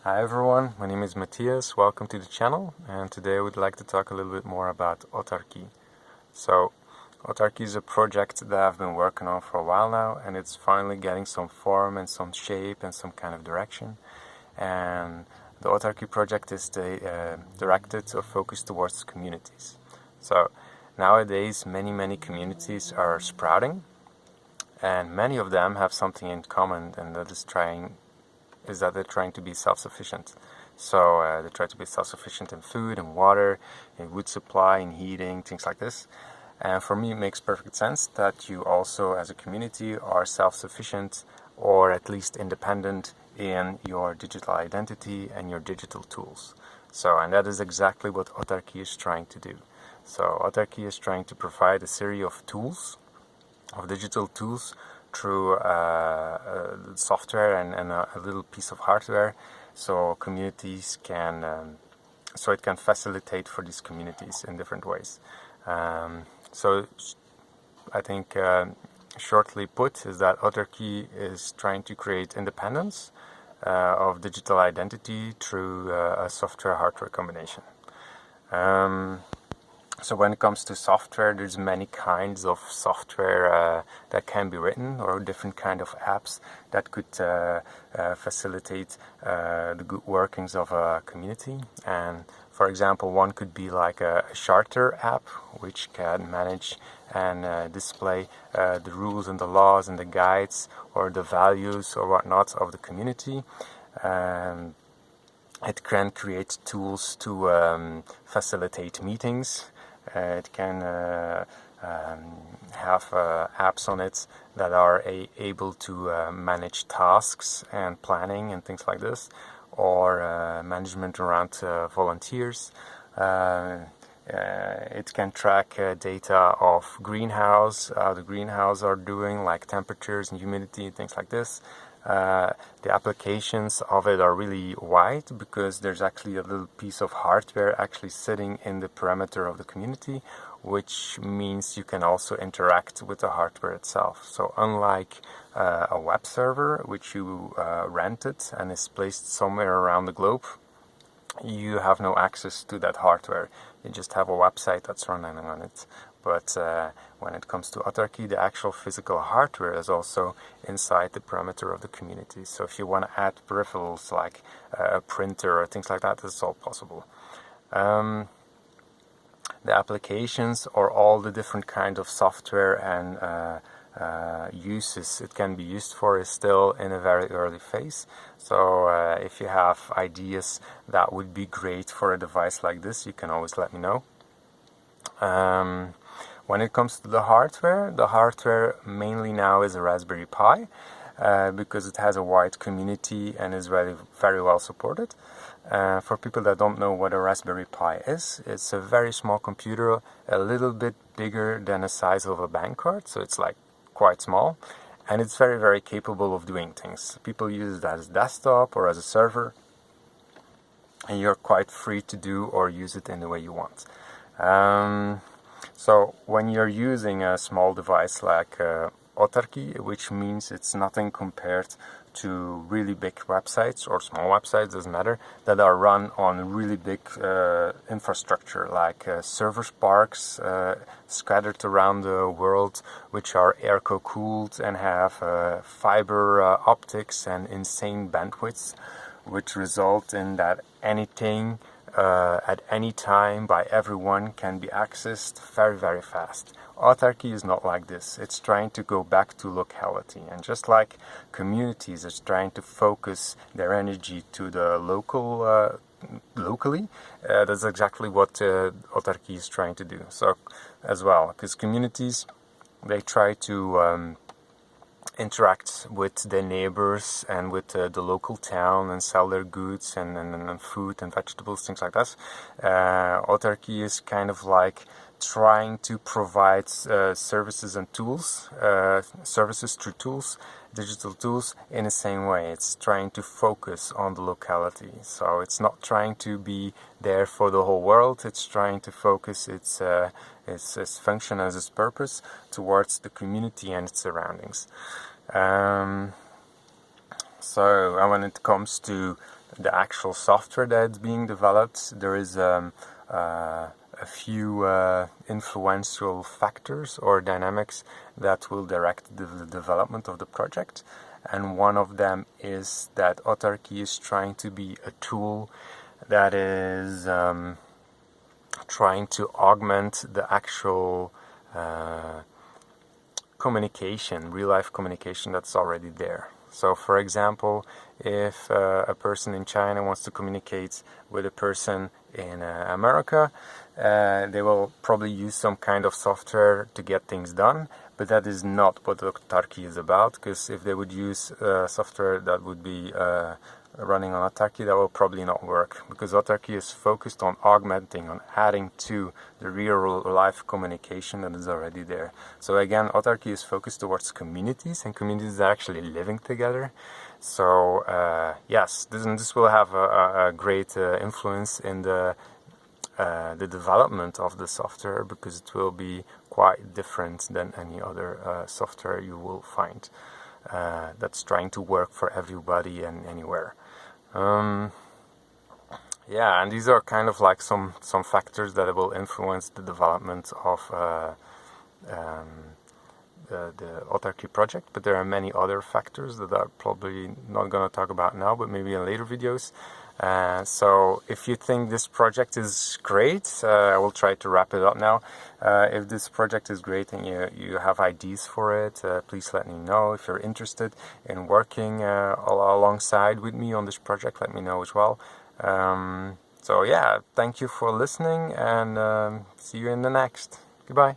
Hi everyone, my name is Matthias, welcome to the channel, and today I would like to talk a little bit more about Autarky. So, Autarky is a project that I've been working on for a while now, and it's finally getting some form and some shape and some kind of direction. And the Autarky project is directed or focused towards communities. So, nowadays many communities are sprouting, and many of them have something in common, and that is that they're trying to be self-sufficient. So they try to be self-sufficient in food and water, in wood supply, in heating, things like this. And for me it makes perfect sense that you also as a community are self-sufficient or at least independent in your digital identity and your digital tools. And that is exactly what Autarky is trying to do. So Autarky is trying to provide a series of tools, of digital tools, through software and a little piece of hardware, so communities can, so it can facilitate for these communities in different ways. So I think shortly put is that Autarky is trying to create independence of digital identity through a software-hardware combination. So when it comes to software, there's many kinds of software that can be written, or different kind of apps that could facilitate the good workings of a community. And for example, one could be like a charter app, which can manage and display the rules and the laws and the guides or the values or whatnot of the community. It can create tools to facilitate meetings. It can have apps on it that are able to manage tasks and planning and things like this, or management around volunteers. It can track data of greenhouse, how the greenhouse are doing, like temperatures and humidity, things like this. The applications of it are really wide, because there's actually a little piece of hardware actually sitting in the perimeter of the community, which means you can also interact with the hardware itself. So unlike a web server, which you rented and is placed somewhere around the globe, you have no access to that hardware. You just have a website that's running on it. But when it comes to Autarky, the actual physical hardware is also inside the perimeter of the community. So if you want to add peripherals like a printer or things like that, it's all possible. The applications or all the different kind of software and uses it can be used for is still in a very early phase. So if you have ideas that would be great for a device like this, you can always let me know. When it comes to the hardware mainly now is a Raspberry Pi, because it has a wide community and is very well supported. For people that don't know what a Raspberry Pi is, it's a very small computer, a little bit bigger than the size of a bankcard, so it's like quite small, and it's very capable of doing things. People use it as a desktop or as a server, and you're quite free to do or use it in the way you want. So when you're using a small device like Autarky, which means it's nothing compared to really big websites or small websites, doesn't matter, that are run on really big infrastructure, like server parks scattered around the world, which are air-cooled and have fiber optics and insane bandwidths, which result in that anything at any time by everyone can be accessed very fast. Autarky is not like this. It's trying to go back to locality, and just like communities are trying to focus their energy to the locally, that's exactly what Autarky is trying to do. So as well, because communities, they try to interact with their neighbors and with the local town and sell their goods and food and vegetables, things like that. Autarky is kind of like trying to provide services and tools, services through tools, digital tools, in the same way. It's trying to focus on the locality. So it's not trying to be there for the whole world. It's trying to focus its function as its purpose towards the community and its surroundings. So when it comes to the actual software that's being developed, there is a few influential factors or dynamics that will direct the development of the project. And one of them is that Autarky is trying to be a tool that is trying to augment the actual communication, real-life communication that's already there. So, for example, if a person in China wants to communicate with a person in America, they will probably use some kind of software to get things done, but that is not what Autarky is about, because if they would use software that would be running on Autarky, that will probably not work, because Autarky is focused on augmenting, on adding to the real-life communication that is already there. So again, Autarky is focused towards communities, and communities are actually living together. So yes, this will have a great influence in the development of the software, because it will be quite different than any other software you will find that's trying to work for everybody and anywhere. Yeah, and these are kind of like some factors that will influence the development of the Autarky project, but there are many other factors that I'm probably not going to talk about now, but maybe in later videos. So if you think this project is great, I will try to wrap it up now. If this project is great and you have ideas for it, please let me know. If you're interested in working alongside with me on this project, let me know as well. So yeah, thank you for listening, and see you in the next. Goodbye.